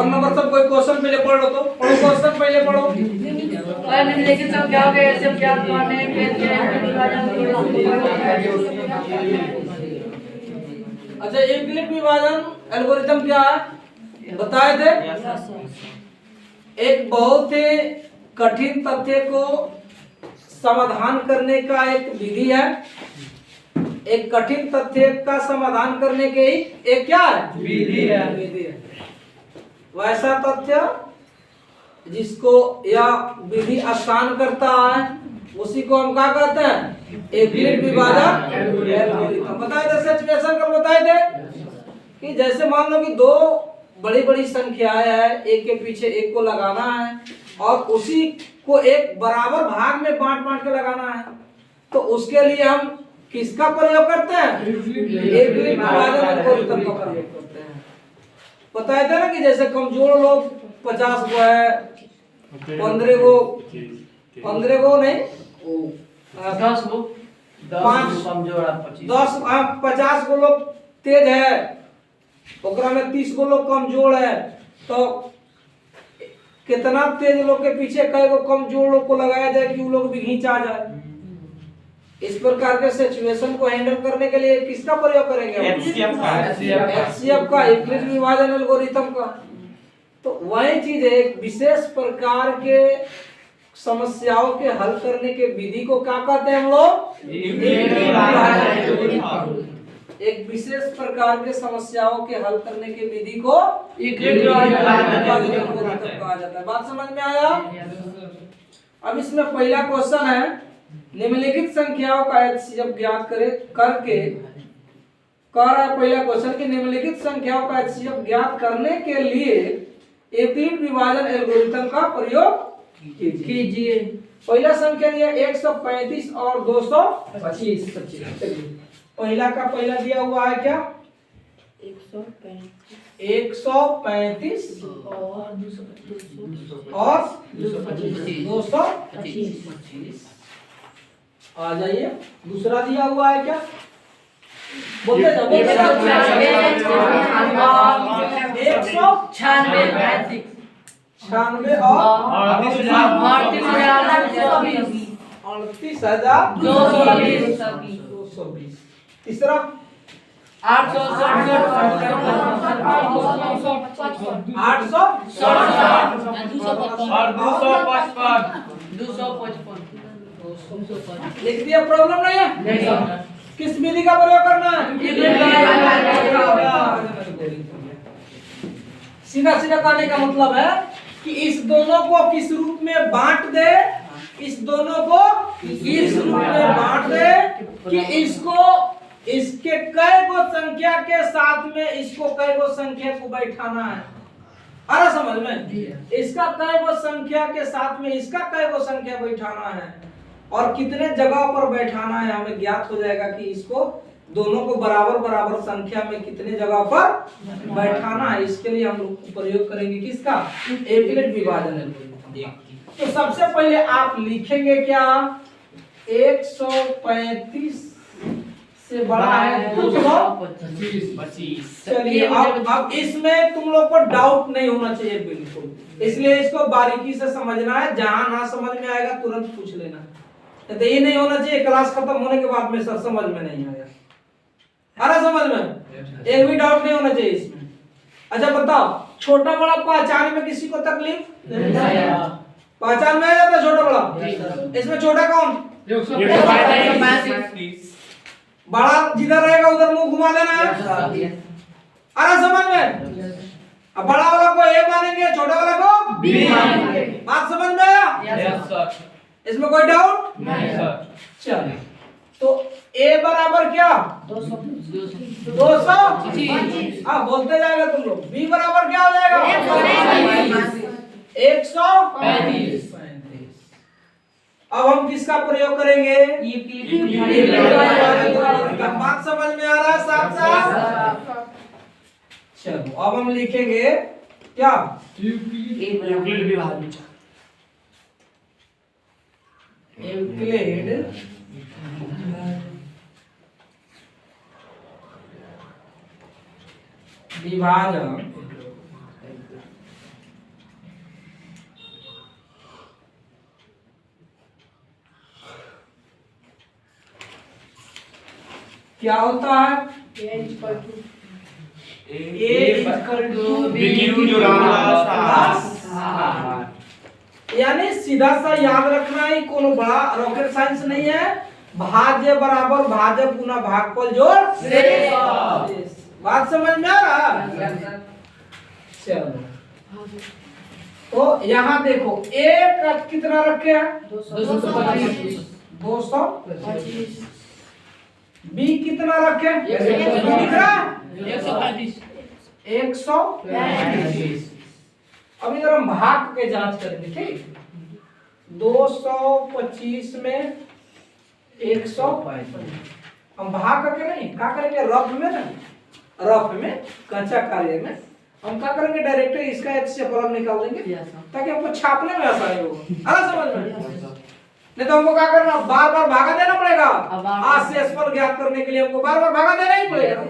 One number सब कोई question पहले पढ़ लो, तो पढ़ो क्वेश्चन पहले पढ़ो। लेकिन सब क्या हो गया ऐसे क्या करने के अच्छा, यूक्लिड विभाजन एल्गोरिथम क्या है बताए थे? एक बहुत ही कठिन तथ्य को समाधान करने का एक विधि है। एक कठिन तथ्य का समाधान करने के एक क्या है? विधि है। वैसा तथ्य जिसको या विधि आसान करता है उसी को हम क्या कहते हैं? यूक्लिड विभाजन एल्गोरिथम। बताए थे सिचुएशन कल बताए थे कि जैसे मान लो कि दो बड़ी बड़ी संख्याएं हैं, एक के पीछे एक को लगाना है और उसी को एक बराबर भाग में बांट बांट के लगाना है, तो उसके लिए हम किसका प्रयोग करते हैं? यूक्लिड विभाजन एल्गोरिथम का प्रयोग करते हैं। बताए थे ना कि जैसे कमजोर लोग 50 को है, 15 को नहीं 10 को 5 कमजोर 10 50 को लोग तेज है, ओकरा में 30 को लोग कमजोर है, तो कितना तेज लोग के पीछे कई को कमजोर लोग को लगाया जाए कि वो लोग भी घिंचा जाए। इस प्रकार के सिचुएशन को हैंडल करने के लिए किसका प्रयोग करेंगे? एचसीएफ का, यूक्लिड विभाजन एल्गोरिथम का। तो वही चीज है, एक विशेष प्रकार के समस्याओं के हल करने के विधि को क्या कहते हैं हम लोग? एक विशेष प्रकार के समस्याओं के हल करने के विधि को यूक्लिड विभाजन एल्गोरिथम कहा जाता है। बात समझ में आया? अब इसमें पहला क्वेश्चन है, निम्नलिखित संख्याओं का एचसीएफ ज्ञात करके कह रहा है पहला क्वेश्चन कि निम्नलिखित संख्याओं का एचसीएफ ज्ञात करने के लिए यूक्लिड विभाजन एल्गोरिथम का प्रयोग कीजिए। पहला संख्या दिया 135 और 225। पहला का पहला दिया हुआ है क्या? 135 और 225। आ जाइए। दूसरा दिया हुआ है क्या? बोलते जाओ, बोलते जाओ। 196 और 38,220। तीसरा 855 लिख दिया, प्रॉब्लम नहीं है? किस विधि का प्रयोग करना है? सीधा सीधा कहने का मतलब है कि इस दोनों को किस रूप में बांट दे, इस दोनों को इस रूप में बांट दे कि इसको इसके कई गो संख्या के साथ में इसको कई गो संख्या को बैठाना है। अरे समझ में? इसका कई गो संख्या के साथ में इसका कई गो संख्या बैठाना है और कितने जगह पर बैठाना है हमें ज्ञात हो जाएगा कि इसको दोनों को बराबर बराबर संख्या में कितने जगह पर बैठाना है। इसके लिए हम लोग प्रयोग करेंगे किसका? यूक्लिड विभाजन एल्गोरिथम। तो सबसे पहले आप लिखेंगे क्या? 135 से बड़ा है 225। चलिए अब इसमें तुम लोग को डाउट नहीं होना चाहिए बिल्कुल, इसलिए इसको बारीकी से समझना है। जहां ना समझ में आएगा तुरंत पूछ लेना, तो ये नहीं होना चाहिए क्लास खत्म होने के बाद में सर समझ में नहीं आया। अरे समझ में एक भी डाउट नहीं होना चाहिए इसमें। अच्छा बताओ, छोटा बड़ा पहचान में किसी को तकलीफ? पहचान में आ जाता है छोटा बड़ा? इसमें छोटा कौन? बड़ा जिधर रहेगा उधर मुंह घुमा देना है। अरे समझ में? अब बड़ा वाला को ए मानेंगे, छोटा वाला को बी मानेंगे। बात समझ में आया? Yes sir. इसमें कोई डाउट नहीं सर। चलिए, तो a बराबर क्या? 225। हाँ बोलते जाएगा तुम लोग। b बराबर क्या हो जाएगा? 135। अब हम किसका प्रयोग करेंगे? बात समझ में आ रहा है साथ साथ? चलो अब हम लिखेंगे क्या? यूक्लिड विभाजन। यूक्लिड विभाजन क्या होता है? यानी सीधा सा याद रखना ही कोनो बड़ा रॉकेट साइंस नहीं है। भाज्य बराबर भाज्य गुना भागफल जोड़ शेष। बात समझ में आ रहा? चलो तो यहाँ देखो एक कितना रखे हैं? 225। बी कितना रखे? दिख रहा है? 135। अब इधर हम भाग के जांच करेंगे, ठीक? 225 में 105 हम भाग करके नहीं क्या करेंगे, रफ में ना, रफ में कच्चा कार्य में हम क्या करेंगे, डायरेक्ट इसका एच से फलन निकाल देंगे ताकि हमको छापने में आसानी हो। अरे समझ में? नहीं तो हमको क्या करना, बार बार भागा देना पड़ेगा। आज शेषफल ज्ञात करने के लिए हमको बार बार भागा देना ही पड़ेगा।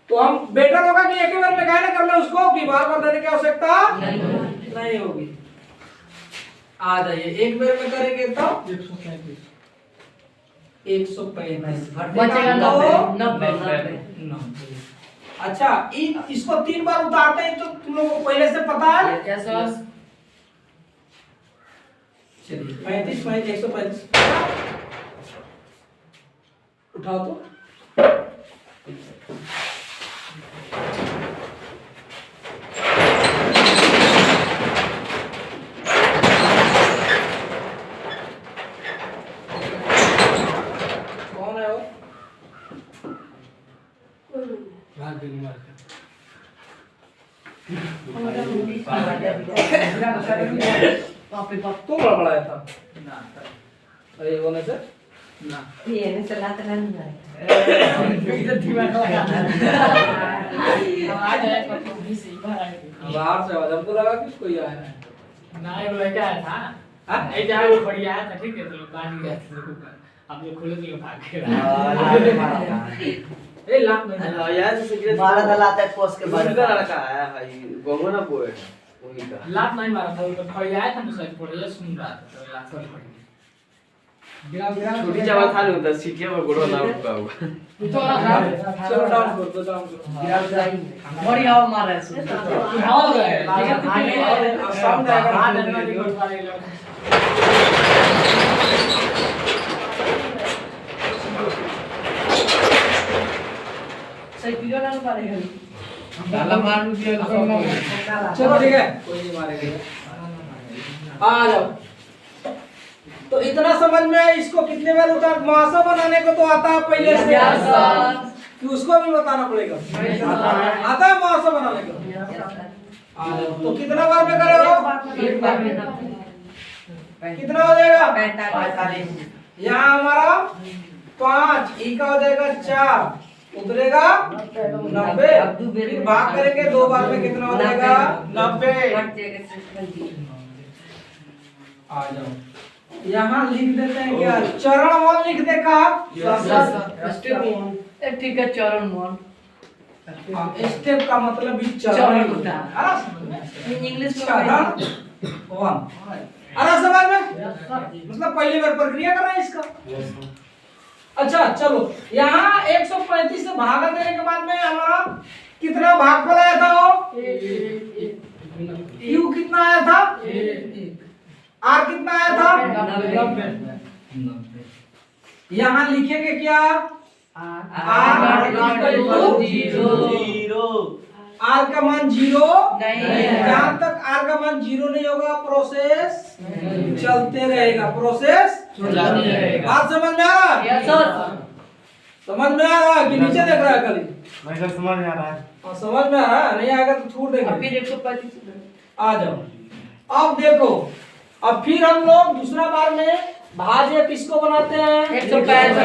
तो हम बेटर होगा कि एक ही बार में गायन कर ले उसको, कि बार बार देने की आवश्यकता नहीं होगी। आ जाइए एक बार में करेंगे तो 135 बचेगा 90। अच्छा इसको 3 बार उतारते हैं तो तुम लोगों को पहले से पता है? चलिए 35 में 135 उठाओ तो। कौन है वो? तो बड़ा था अरे वो नहीं सर ना ये नहीं चलाते नहीं इधर दिमाग लगा आ जाए तो भी सही बाहर से आवाज हमको लगा कि कोई आया है। ना ये लड़का आया था। हां ए जगह वो बढ़िया आया था, ठीक है? तो लोग काट गया था, अब ये खुले तो भाग के ए लाख में यार से मारा था लाता है पोस्ट के बाद का लड़का आया भाई गोगो ना बोए वही का लात नहीं मारा था, वो तो खड़ी आया था ना, शायद पड़े सुन रहा था तो लात पड़ गई। गिरा छोटी जगह था नहीं, उधर सीटिया में गोड़ो ना रुका हुआ तो रहा चलो डाउन कर दो, डाउन करो। गिरा जाएंगे बड़ी हवा मार रहा है हवा गए और साउंड आएगा हां धन्यवाद रिकॉर्ड वाले लोग सही वीडियो ना पाएगा डाला मार दिया। चलो ठीक है, कोई नहीं मारेगा। आ जाओ। तो इतना समझ में है, इसको कितने बार उतार, मुआसा बनाने को तो आता है पहले से, कि उसको भी बताना पड़ेगा। आता है मुआसा बनाने को? आ जाओ। तो कितना बार में करोगे? एक बार में कितना हो जाएगा? 45। यहाँ हमारा 5, ई का हो जाएगा 4, उतरेगा 90। फिर भाग करेंगे 2 बार में कितना हो जाएगा? 90। आ जाओ। यहाँ लिख देते हैं क्या, चरण 1 लिख दे का ठीक है चरण 1 स्टेप का मतलब भी चरण चरण होता है। इंग्लिश में चरण 1। अरे समझ में, मतलब पहली बार प्रक्रिया कर रहे हैं इसका। अच्छा चलो, यहाँ 135 से भागा देने के बाद में हमारा कितना भागफल आया था? वो यू कितना आया था? 1। आर कितना आया था? 90। यहाँ लिखेंगे क्या? आर आर का मान 0 नहीं। जहाँ तक आर का मान 0 नहीं होगा प्रोसेस चलते रहेगा, प्रोसेस बात समझ में आ रहा है? यस सर समझ में आ रहा है कि नीचे देख रहा है खाली? भाई सर समझ में आ रहा है। समझ में आ रहा है, नहीं आएगा तो छोड़ देंगे। फिर 135 आ जाओ। अब देखो, अब फिर हम लोग दूसरा बार में भाज्य किसको बनाते हैं? 165।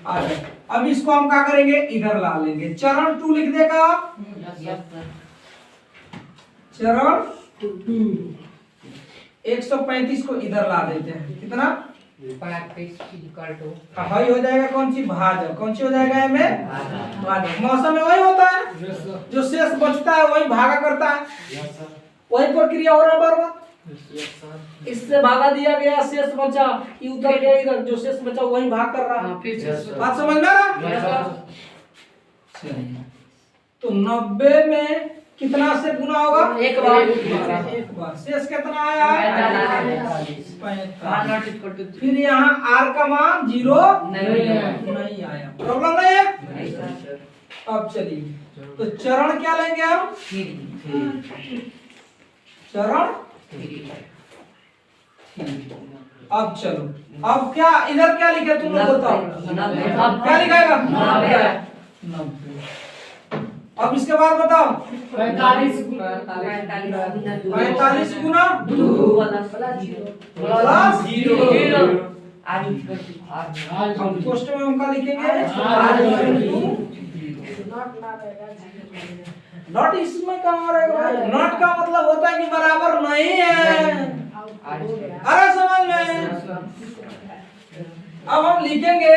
आ जाओ। अब इसको हम क्या करेंगे, इधर ला लेंगे। चरण 2 लिख देगा, चरण 2। 135 को इधर ला देते हैं, कितना? 35 इक्वल टू वही हो जाएगा, कौन सी भाज्य, कौन सी हो जाएगा इसमें? भाज्य। मौसम में वही होता है, जो शेष बचता है वही भागा करता है, वही प्रक्रिया हो रहा है बार बार। इससे भागा दिया गया, शेष बचा, ये उतर गया इधर, जो शेष बचा वही भाग कर रहा। हाँ, फिर से बात समझ में आ रहा? चलिए, तो 90 में कितना से गुना होगा? एक बार। एक बार। शेष कितना आया? 45। फिर यहाँ r का मान 0 नहीं आया। प्रॉब्लम नहीं है? अब चलिए, तो चरण क्या लेंगे हम? चरण। अब चलो, अब क्या इधर क्या लिखे तुम लोग बताओ? क्या लिखाएगा? 90। अब इसके बाद बताओ। 45 45 गुना प्लस 0। हम पोस्ट में उनका लिखेंगे नॉट। इसमें कहाँ रहेगा भाई? नॉट का मतलब होता है कि बराबर नहीं है। अरे समझ में? अब हम लिखेंगे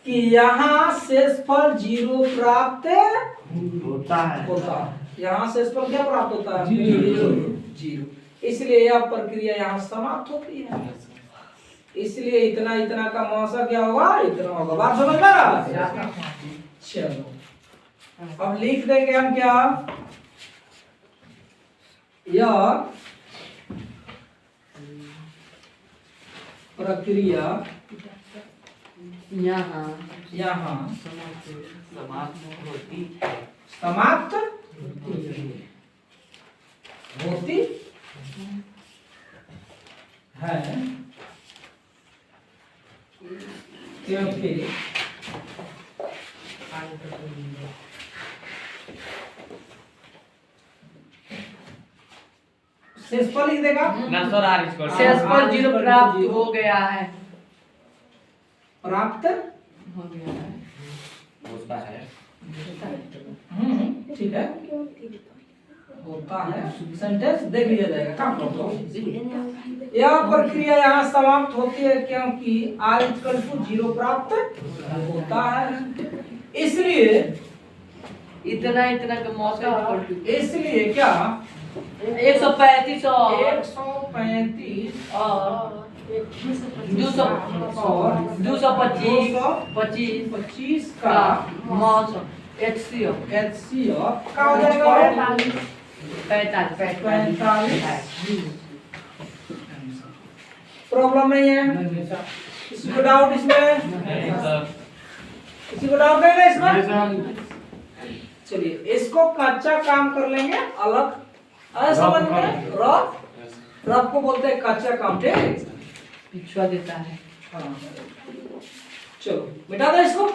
कि यहाँ शेषफल 0 प्राप्त होता है। यहाँ शेषफल क्या प्राप्त होता है? 0। इसलिए यह प्रक्रिया यहाँ समाप्त होती है। इसलिए इतना इतना का मौसा क्या होगा? इतना होगा। बात समझ में आ रहा है? चलो, अब लिख देंगे हम क्या? यह प्रक्रिया यहाँ समाप्त होती है, क्योंकि शेषफल लिख देगा। शेषफल 0 प्राप्त हो गया है। प्राप्त हो गया है। ठीक है, होता है। सेंटेंस देख लिया जाएगा। काम करो। यह प्रक्रिया यहाँ समाप्त होती है क्योंकि r 0 प्राप्त होता है। इसलिए इतना इतना का मौका। इसलिए क्या 135 और 225 का मौसम HCF का हो जाएगा 45। प्रॉब्लम नहीं है? किसी को डाउट इसमें? किसी को डाउट नहीं है इसमें? चलिए, इसको कच्चा काम कर लेंगे अलग। समझ में? रफ को बोलते हैं कच्चा काम। ठीक, पिछुआ देता है। हाँ, चलो मिटा दो इसको।